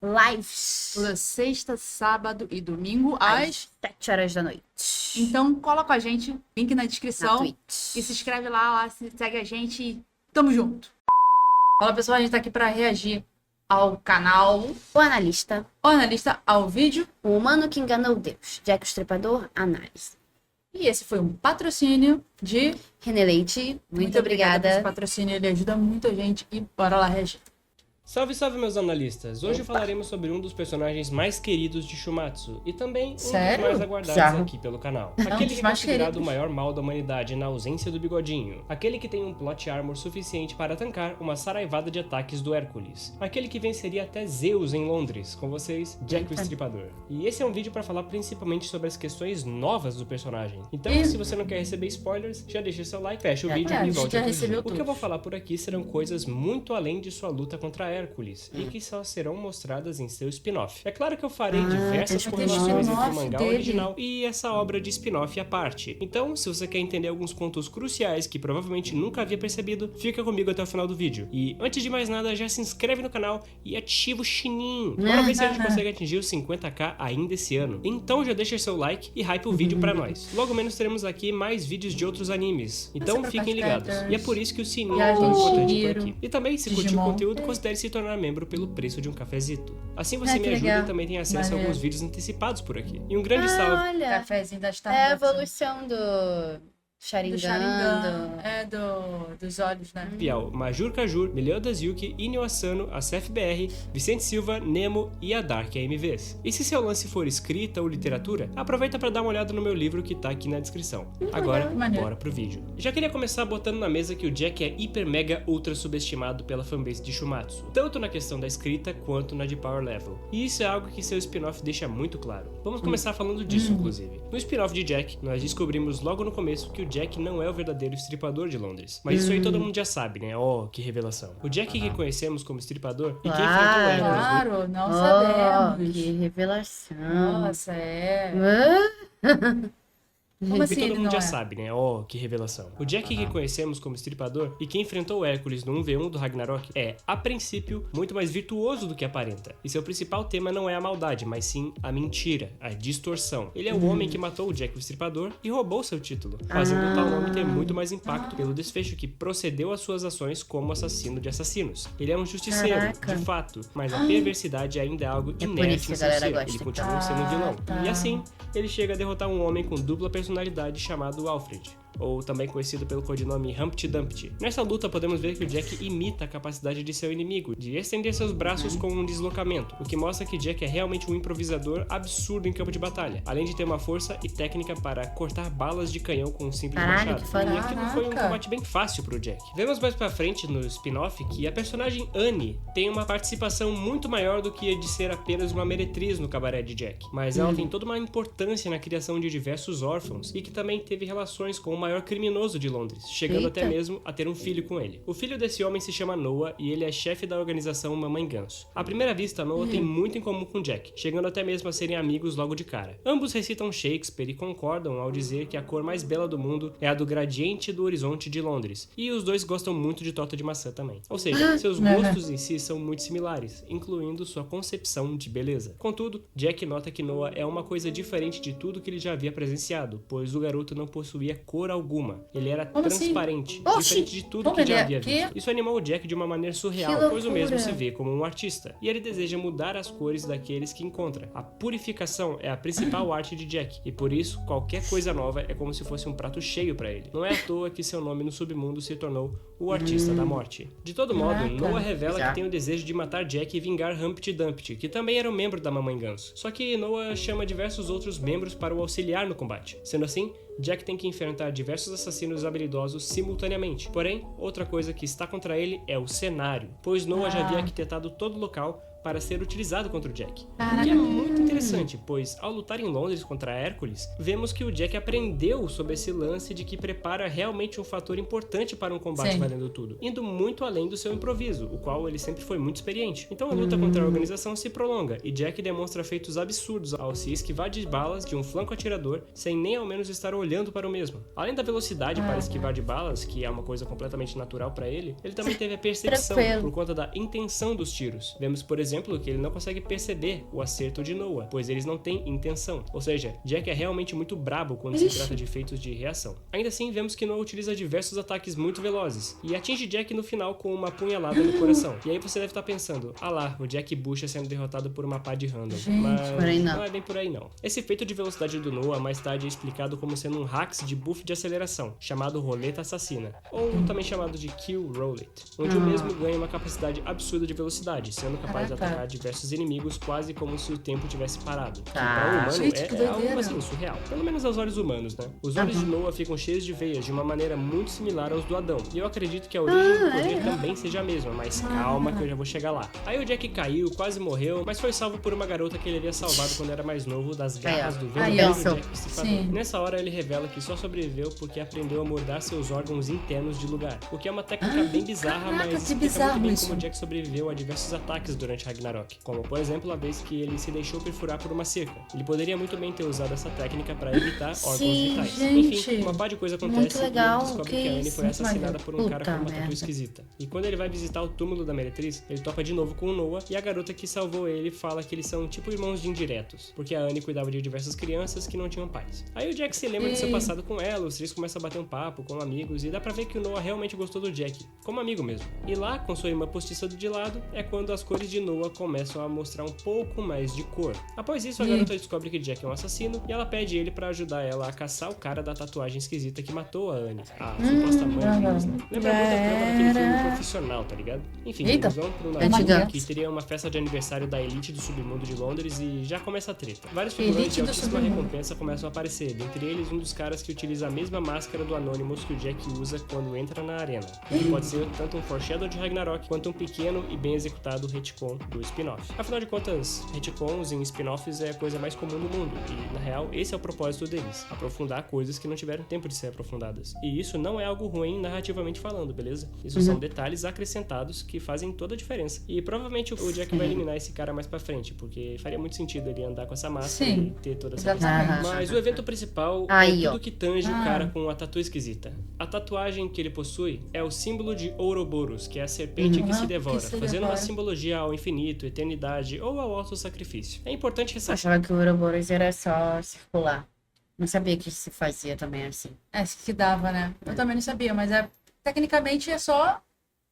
lives Toda sexta, sábado e domingo às 7 horas da noite. Então cola com a gente, link na Na descrição. Twitch. E se inscreve lá, segue a gente e tamo junto. Fala pessoal, a gente tá aqui pra reagir ao canal O analista, O Analista, ao vídeo. o humano que enganou Deus, Jack o Estripador, análise. E esse foi um patrocínio de... René Leite, muito por obrigada. esse patrocínio, ele ajuda muito a gente. E bora lá reagir. Salve, salve, meus analistas! Hoje falaremos sobre um dos personagens mais queridos de Shumatsu e também um Sério? dos mais aguardados Bizarro. aqui pelo canal. um Aquele dos que é mais considerado queridos. o maior mal da humanidade na ausência do bigodinho. Aquele que tem um plot armor suficiente para tancar uma saraivada de ataques do Hércules. Aquele que venceria até Zeus em Londres. Com vocês, Jack o Estripador. E esse é um vídeo para falar principalmente sobre as questões novas do personagem. Então, E- se você não quer receber spoilers, já deixa seu like, fecha o vídeo a e gente volte já aqui. recebeu O que eu todos. vou falar por aqui serão coisas muito além de sua luta contra Hércules e que só serão mostradas em seu spin-off. É claro que eu farei diversas tem correlações entre o spin-off mangá dele. original e essa obra de spin-off à parte. Então, se você quer entender alguns pontos cruciais que provavelmente nunca havia percebido, fica comigo até o final do vídeo. E antes de mais nada, já se inscreve no canal e ativa o sininho. Bora ver se a gente consegue atingir os 50k ainda esse ano. Então já deixa seu like e hype o vídeo pra nós. Logo menos teremos aqui mais vídeos de outros animes. Então Super fiquem Fast ligados. Peppers, E é por isso que o sininho é Viagem tão de importante por Chihiro, aqui. E também, se curtiu o Digimon. conteúdo, considere se tornar membro pelo preço de um cafezito. Assim você que me ajuda legal. e também tem acesso a Maneiro. alguns vídeos antecipados por aqui. E um grande salve. Olha, Cafézinho da é a Starbucks. evolução do Sharingan. Do Sharingan. É, dos olhos, né? Piau, Majur Kajur, Meliodas Yuki, Inyo Asano, a CFBR, Vicente Silva, Nemo e a Dark AMVs. E se seu lance for escrita ou literatura, aproveita para dar uma olhada no meu livro que tá aqui na descrição. Agora, maneiro. bora pro vídeo. Já queria começar botando na mesa que o Jack é hiper mega ultra subestimado pela fanbase de Shumatsu, tanto na questão da escrita quanto na de power level. E isso é algo que seu spin-off deixa muito claro. Vamos começar falando disso, inclusive. No spin-off de Jack, nós descobrimos logo no começo que o Jack não é o verdadeiro estripador de Londres. Mas isso aí todo mundo já sabe, né? Oh, que revelação. O Jack que conhecemos como estripador e quem enfrentou o Hércules Claro, não Oh, sabemos. que revelação. Nossa, é. Ah? Como assim E todo ele mundo não já é? sabe, né? Oh, que revelação. O Jack que conhecemos como estripador e que enfrentou o Hércules no 1v1 do Ragnarok é, a princípio, muito mais virtuoso do que aparenta. E seu principal tema não é a maldade, mas sim a mentira, a distorção. Ele é o homem que matou o Jack o Estripador e roubou seu título, fazendo tal nome ter muito mais impacto pelo desfecho que procedeu às suas ações como assassino de assassinos. Ele é um justiceiro, Caraca. de fato, mas a perversidade ainda é algo por isso inerte que em a seu galera ser. gosta. Ele continua sendo um vilão. tá. E assim, ele chega a derrotar um homem com dupla personalidade chamado Alfred, ou também conhecido pelo codinome Humpty Dumpty. Nessa luta podemos ver que o Jack imita a capacidade de seu inimigo, de estender seus braços com um deslocamento, o que mostra que Jack é realmente um improvisador absurdo em campo de batalha, além de ter uma força e técnica para cortar balas de canhão com um simples Caralho, machado. que foda. E aquilo foi um Caraca. combate bem fácil pro Jack. Vemos mais pra frente no spin-off que a personagem Annie tem uma participação muito maior do que a de ser apenas uma meretriz no cabaré de Jack, mas ela tem toda uma importância na criação de diversos órfãos e que também teve relações com o maior criminoso de Londres, chegando Eita. até mesmo a ter um filho com ele. O filho desse homem se chama Noah e ele é chefe da organização Mamãe Ganso. À primeira vista, Noah tem muito em comum com Jack, chegando até mesmo a serem amigos logo de cara. Ambos recitam Shakespeare e concordam ao dizer que a cor mais bela do mundo é a do gradiente do horizonte de Londres, e os dois gostam muito de torta de maçã também. Ou seja, seus gostos em si são muito similares, incluindo sua concepção de beleza. Contudo, Jack nota que Noah é uma coisa diferente de tudo que ele já havia presenciado, pois o garoto não possuía cor alguma. Ele era Como assim? transparente, Oxi! diferente de tudo Como que ele já é? havia Quê? visto. Isso animou o Jack de uma maneira surreal, Que pois o mesmo loucura! se vê como um artista, e ele deseja mudar as cores daqueles que encontra. A purificação é a principal arte de Jack, e por isso, qualquer coisa nova é como se fosse um prato cheio pra ele. Não é à toa que seu nome no submundo se tornou o Artista da Morte. De todo modo, Caraca. Noah revela Bizarro. que tem o desejo de matar Jack e vingar Humpty Dumpty, que também era um membro da Mamãe Ganso. Só que Noah chama diversos outros membros para o auxiliar no combate. Sendo assim, Jack tem que enfrentar diversos assassinos habilidosos simultaneamente. Porém, outra coisa que está contra ele é o cenário, pois Noah já havia arquitetado todo o local para ser utilizado contra o Jack. O que é muito interessante, pois ao lutar em Londres contra Hércules, vemos que o Jack aprendeu sobre esse lance de que prepara realmente um fator importante para um combate Sim. valendo tudo, indo muito além do seu improviso, o qual ele sempre foi muito experiente. Então a luta contra a organização se prolonga, e Jack demonstra feitos absurdos ao se esquivar de balas de um flanco atirador, sem nem ao menos estar olhando para o mesmo. Além da velocidade para esquivar de balas, que é uma coisa completamente natural para ele também teve a percepção Tranquilo. por conta da intenção dos tiros. Vemos, por exemplo, exemplo, que ele não consegue perceber o acerto de Noah, pois eles não têm intenção. Ou seja, Jack é realmente muito brabo quando se trata de efeitos de reação. Ainda assim, vemos que Noah utiliza diversos ataques muito velozes e atinge Jack no final com uma punhalada no coração. E aí você deve estar pensando, ah lá, o Jack Bucha sendo derrotado por uma pá de random. Mas por aí não. não é bem por aí não. Esse efeito de velocidade do Noah mais tarde é explicado como sendo um hacks de buff de aceleração, chamado roleta assassina, ou também chamado de Kill Roulette, onde o mesmo ganha uma capacidade absurda de velocidade, sendo capaz de atacar diversos inimigos quase como se o tempo tivesse parado. Que para o humano Gente, que é algo doideira. assim, surreal. Pelo menos aos olhos humanos, né? Os olhos de Noah ficam cheios de veias de uma maneira muito similar aos do Adão. E eu acredito que a origem do poder também seja a mesma, mas calma que eu já vou chegar lá. Aí o Jack caiu, quase morreu, mas foi salvo por uma garota que ele havia salvado quando era mais novo das garras do verdadeiro Pensou. Jack Stripador. Sim. Nessa hora ele revela que só sobreviveu porque aprendeu a mudar seus órgãos internos de lugar, o que é uma técnica bem bizarra, caraca, mas que explica bizarro muito bem isso. como Jack sobreviveu a diversos ataques durante Ragnarok, como por exemplo a vez que ele se deixou perfurar por uma cerca. Ele poderia muito bem ter usado essa técnica para evitar órgãos Sim, vitais. gente. Enfim, uma pá de coisa Muito acontece legal, e ele descobre que que a Annie isso, foi assassinada maneiro. por um cara com Puta uma tatu merda. esquisita. E quando ele vai visitar o túmulo da meretriz, ele topa de novo com o Noah e a garota que salvou ele fala que eles são tipo irmãos de indiretos, porque a Annie cuidava de diversas crianças que não tinham pais. Aí o Jack se lembra de seu passado com ela, os três começam a bater um papo como amigos e dá pra ver que o Noah realmente gostou do Jack, como amigo mesmo. E lá, com sua irmã postiça de lado, é quando as cores de Noah começam a mostrar um pouco mais de cor. Após isso, a garota descobre que Jack é um assassino e ela pede ele pra ajudar ela a caçar o cara da tatuagem esquisita que matou a Annie, a suposta mãe deles, né? Lembra muito a trama daquele filme Profissional, tá ligado? Enfim, Eita. eles vão pro Antiga. navio que teria uma festa de aniversário da elite do submundo de Londres e já começa a treta. Vários figurantes Elite de do altíssima submundo. recompensa começam a aparecer, dentre eles um dos caras que utiliza a mesma máscara do Anonymous que o Jack usa quando entra na arena. Que pode ser tanto um foreshadow de Ragnarok quanto um pequeno e bem executado retcon do spin-off. Afinal de contas, retcons em spin-offs é a coisa mais comum do mundo e, na real, esse é o propósito deles, aprofundar coisas que não tiveram tempo de ser aprofundadas. E isso não é algo ruim narrativamente falando, beleza? Isso são detalhes acrescentados que fazem toda a diferença. E provavelmente o Jack vai eliminar esse cara mais pra frente, porque faria muito sentido ele andar com essa máscara Sim, e ter toda essa exatamente. Mas o evento principal Aí, é ó. tudo que tange o cara com a tatu esquisita. A tatuagem que ele possui é o símbolo de Ouroboros, que é a serpente que se devora, fazendo uma simbologia ao infinito, eternidade ou ao auto-sacrifício. É importante Eu ressaltar. achava que o Ouroboros era só circular. Não sabia que se fazia também assim. É, que dava, né? Eu também não sabia, mas tecnicamente é só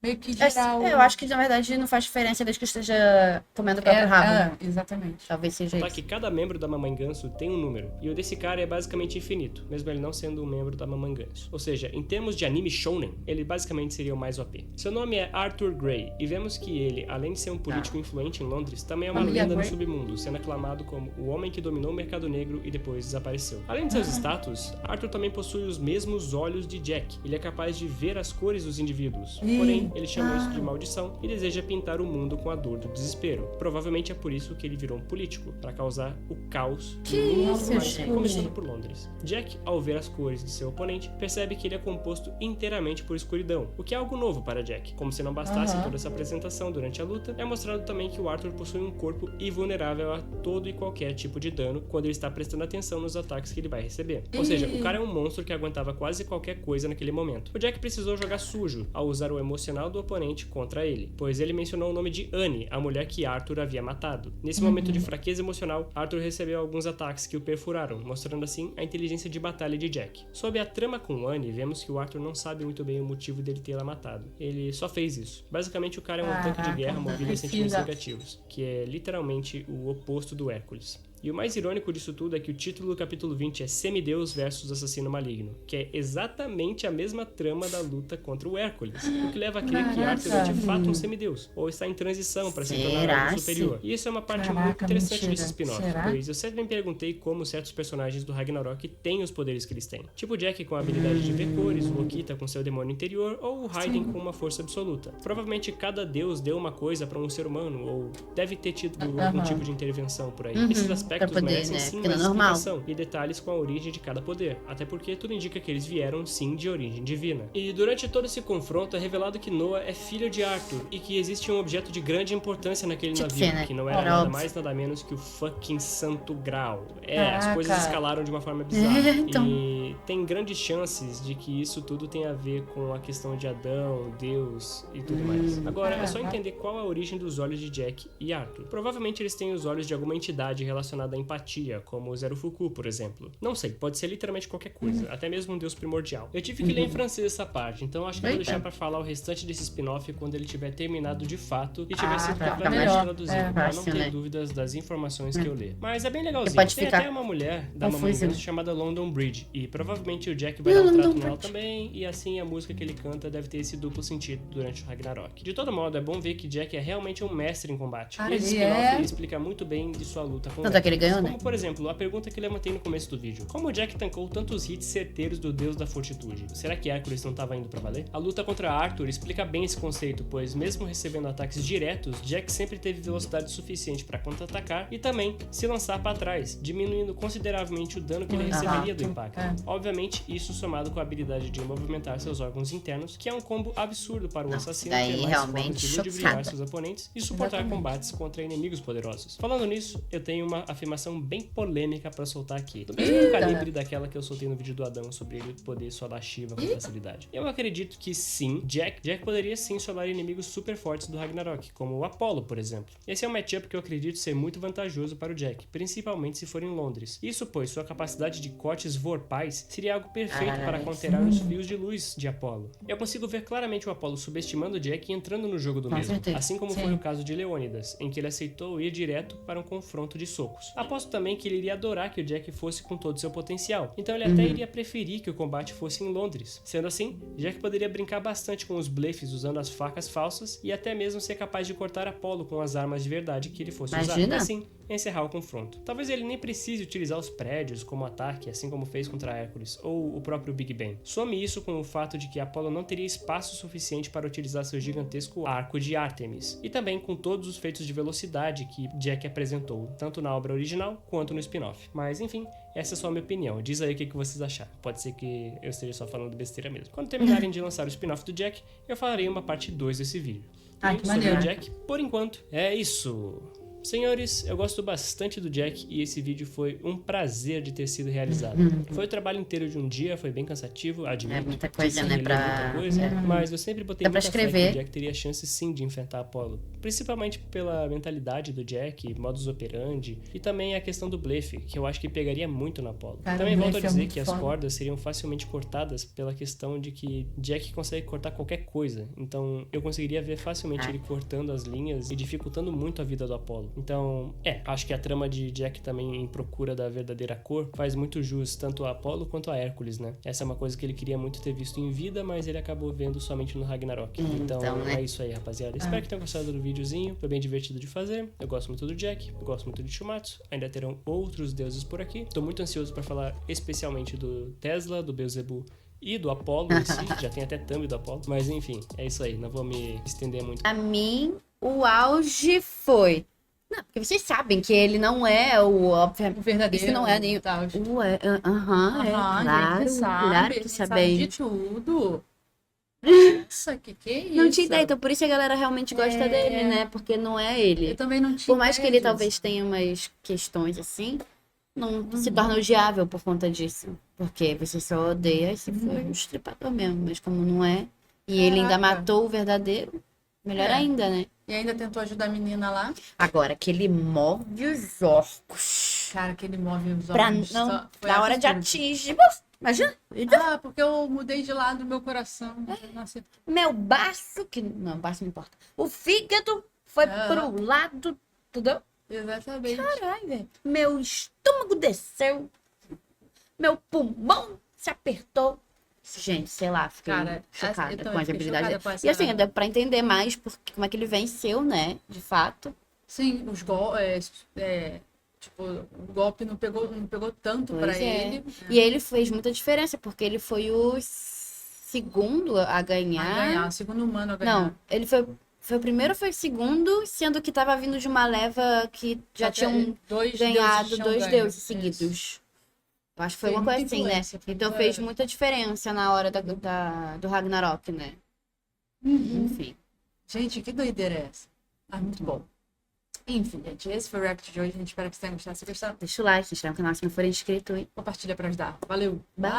meio que geral. Eu acho que na verdade não faz diferença desde que esteja comendo o próprio rabo. Exatamente. Talvez seja Tá isso. que cada membro da Mamãe Ganso tem um número, e o desse cara é basicamente infinito, mesmo ele não sendo um membro da Mamãe Ganso. Ou seja, em termos de anime shounen, ele basicamente seria o mais OP. Seu nome é Arthur Grey, e vemos que ele, além de ser um político influente em Londres, também é uma Família lenda no Grey. submundo, sendo aclamado como o homem que dominou o mercado negro e depois desapareceu. Além de seus status, Arthur também possui os mesmos olhos de Jack. Ele é capaz de ver as cores dos indivíduos, porém, ele chama isso de maldição e deseja pintar o mundo com a dor do desespero. Provavelmente é por isso que ele virou um político, para causar o caos Que no mundo, isso, mas gente? começando por Londres. Jack, ao ver as cores de seu oponente, percebe que ele é composto inteiramente por escuridão, o que é algo novo para Jack. Como se não bastasse toda essa apresentação durante a luta, é mostrado também que o Arthur possui um corpo invulnerável a todo e qualquer tipo de dano quando ele está prestando atenção nos ataques que ele vai receber. Ou seja, o cara é um monstro que aguentava quase qualquer coisa naquele momento. O Jack precisou jogar sujo ao usar o emocional do oponente contra ele, pois ele mencionou o nome de Annie, a mulher que Arthur havia matado. Nesse momento de fraqueza emocional, Arthur recebeu alguns ataques que o perfuraram, mostrando assim a inteligência de batalha de Jack. Sob a trama com Annie, vemos que o Arthur não sabe muito bem o motivo dele tê-la matado. Ele só fez isso. Basicamente, o cara é um tanque de guerra movido a sentimentos negativos, que é literalmente o oposto do Hércules. E o mais irônico disso tudo é que o título do capítulo 20 é Semideus versus Assassino Maligno, que é exatamente a mesma trama da luta contra o Hércules, o que leva a crer que Arthur é de fato um semideus, ou está em transição para se tornar Será, algo superior. E isso é uma parte muito Caraca, interessante mentira. desse spin-off, Será? pois eu sempre me perguntei como certos personagens do Ragnarok têm os poderes que eles têm. Tipo o Jack com a habilidade de ver cores, o Okita com seu demônio interior, ou o Raiden com uma força absoluta. Provavelmente cada deus deu uma coisa para um ser humano, ou deve ter tido algum tipo de intervenção por aí. Esses aspectos poder, merecem né? sim Porque mais não é normal. explicação e detalhes com a origem de cada poder, até porque tudo indica que eles vieram sim de origem divina. E durante todo esse confronto é revelado que Noah é filho de Arthur e que existe um objeto de grande importância naquele Tinha que navio, ser, né? que não era Era nada óbvio. mais nada menos que o fucking Santo Graal. As Caraca. coisas escalaram de uma forma bizarra. Então. E tem grandes chances de que isso tudo tenha a ver com a questão de Adão, Deus e tudo mais. Agora, é só entender qual é a origem dos olhos de Jack e Arthur. Provavelmente eles têm os olhos de alguma entidade relacionada à empatia, como o Zerufuku, por exemplo. Não sei, pode ser literalmente qualquer coisa, até mesmo um deus primordial. Eu tive que ler em francês essa parte, então acho que eu vou deixar pra falar o restante desse spin-off quando ele tiver terminado de fato e tiver sido tá, completamente melhor. traduzido, pra não Fácil, ter né? dúvidas das informações que eu ler. Mas é bem legalzinho. Pode Tem ficar até uma mulher da Mamãe confuso, Ganso né? chamada London Bridge, e provavelmente o Jack vai dar um trato nela também, e assim a música que ele canta deve ter esse duplo sentido durante o Ragnarok. De todo modo, é bom ver que Jack é realmente um mestre em combate. Ah, E esse ele spin-off é? ele explica muito bem de sua luta com Tanto é que ele Hércules. ganhou, né? Como, por exemplo, a pergunta que eu levantei no começo do vídeo. Como o Jack tancou tantos hits certeiros do deus da fortitude? Será que Hércules não estava indo pra valer? A luta contra Arthur explica bem esse conceito, pois mesmo recebendo ataques diretos, Jack sempre teve velocidade suficiente para contra-atacar e também se lançar para trás, diminuindo consideravelmente o dano que ele receberia do impacto. Obviamente, isso somado com a habilidade de movimentar seus órgãos internos, que é um combo absurdo para o assassino daí ter mais realmente formas de ludibriar chocada. seus oponentes e suportar combates contra inimigos poderosos. Falando nisso, eu tenho uma afirmação bem polêmica para soltar aqui, do mesmo calibre daquela que eu soltei no vídeo do Adão sobre ele poder solar Shiva com facilidade. Eu acredito que sim, Jack poderia sim solar inimigos super fortes do Ragnarok, como o Apollo, por exemplo. Esse é um matchup que eu acredito ser muito vantajoso para o Jack, principalmente se for em Londres. Isso pois sua capacidade de cortes vorpais seria algo perfeito para counterar os fios de luz de Apollo. Eu consigo ver claramente o Apollo subestimando o Jack e entrando no jogo do mesmo, certeza. assim como foi o caso de Leônidas, em que ele aceitou ir direto para um confronto de socos. Aposto também que ele iria adorar que o Jack fosse com todo seu potencial, então ele até iria preferir que o combate fosse em Londres. Sendo assim, Jack poderia brincar bastante com os blefs usando as facas falsas e até mesmo ser capaz de cortar Apollo com as armas de verdade que ele fosse usar. Imagina. Assim, encerrar o confronto. Talvez ele nem precise utilizar os prédios como ataque, assim como fez contra Hércules, ou o próprio Big Ben. Some isso com o fato de que Apollo não teria espaço suficiente para utilizar seu gigantesco arco de Ártemis, e também com todos os feitos de velocidade que Jack apresentou, tanto na obra original quanto no spin-off. Mas enfim, essa é só a minha opinião. Diz aí o que vocês acharam. Pode ser que eu esteja só falando besteira mesmo. Quando terminarem de lançar o spin-off do Jack, eu falarei uma parte 2 desse vídeo. Ai, E que sobre maneiro. o Jack, por enquanto, é isso. Senhores, eu gosto bastante do Jack e esse vídeo foi um prazer de ter sido realizado. Foi o trabalho inteiro de um dia, foi bem cansativo, admito. É muita tive coisa, que né, reler pra- muita coisa, mas eu sempre botei Dá pra muita fé que escrever. o Jack teria chance sim de enfrentar Apollo. Principalmente pela mentalidade do Jack, modus operandi, e também a questão do blefe, que eu acho que pegaria muito no Apollo. Cara, Também o volto a blefe é dizer muito que as foda. cordas seriam facilmente cortadas pela questão de que Jack consegue cortar qualquer coisa. Então eu conseguiria ver facilmente ele cortando as linhas e dificultando muito a vida do Apollo. Então, acho que a trama de Jack também em procura da verdadeira cor faz muito jus tanto a Apollo quanto a Hércules, né? Essa é uma coisa que ele queria muito ter visto em vida, mas ele acabou vendo somente no Ragnarok. Então né? é isso aí, rapaziada. Espero que tenham gostado do videozinho. Foi bem divertido de fazer. Eu gosto muito do Jack, eu gosto muito de Shumatsu. Ainda terão outros deuses por aqui. Tô muito ansioso para falar especialmente do Tesla, do Beelzebub e do Apollo em si. Já tem até thumb do Apollo. Mas enfim, é isso aí. Não vou me estender muito. A mim, o auge foi. Não, porque vocês sabem que ele não é o óbvio. O verdadeiro. Isso não é nem. Tal. Ué, aham, é claro, gente, claro que a gente sabemos. sabe de tudo. Nossa, que é isso? Não tinha ideia, então por isso a galera realmente gosta É. dele, né? Porque não é ele. Eu também não tinha Por mais que ideia ele disso. talvez tenha umas questões assim, não se torna odiável por conta disso. Porque você só odeia se for um estripador mesmo. Mas como não é, e ele ainda Caraca. matou o verdadeiro, melhor É. ainda, né? E ainda tentou ajudar a menina lá. Agora, que ele move os orcos Cara, que ele move os pra olhos. não, Foi na hora de absurdo. atingir. Imagina, Ah, porque eu mudei de lado do meu coração. Nossa, meu baço, que não, baço não importa. O fígado foi pro lado, entendeu? exatamente. Caralho, velho. Meu estômago desceu. Meu pulmão se apertou. Gente, sei lá, fiquei Cara, eu chocada também com as fiquei habilidades chocada dele. com essa- E assim, deu pra entender mais como é que ele venceu, né? De fato. Sim, os golpes. Tipo, o golpe não pegou tanto Pois pra é. ele. E ele fez muita diferença, porque ele foi o segundo a ganhar. A ganhar, o segundo humano a ganhar. Não, ele foi Foi o primeiro ou foi o segundo, sendo que tava vindo de uma leva que já tinham dois ganhado deuses 2 tinham deuses ganho. seguidos. Isso. Eu acho que foi Fez uma coisa muita assim, né? influência, Então muita- fez muita diferença na hora do Ragnarok, né? Enfim. Gente, que doideira é essa? Ah, muito bom. Enfim, gente, esse foi o React de hoje. A gente espera que vocês tenham gostado. Se gostaram, Deixa o like, se inscreve no canal se não for inscrito, hein? compartilha pra ajudar. Valeu. Bye.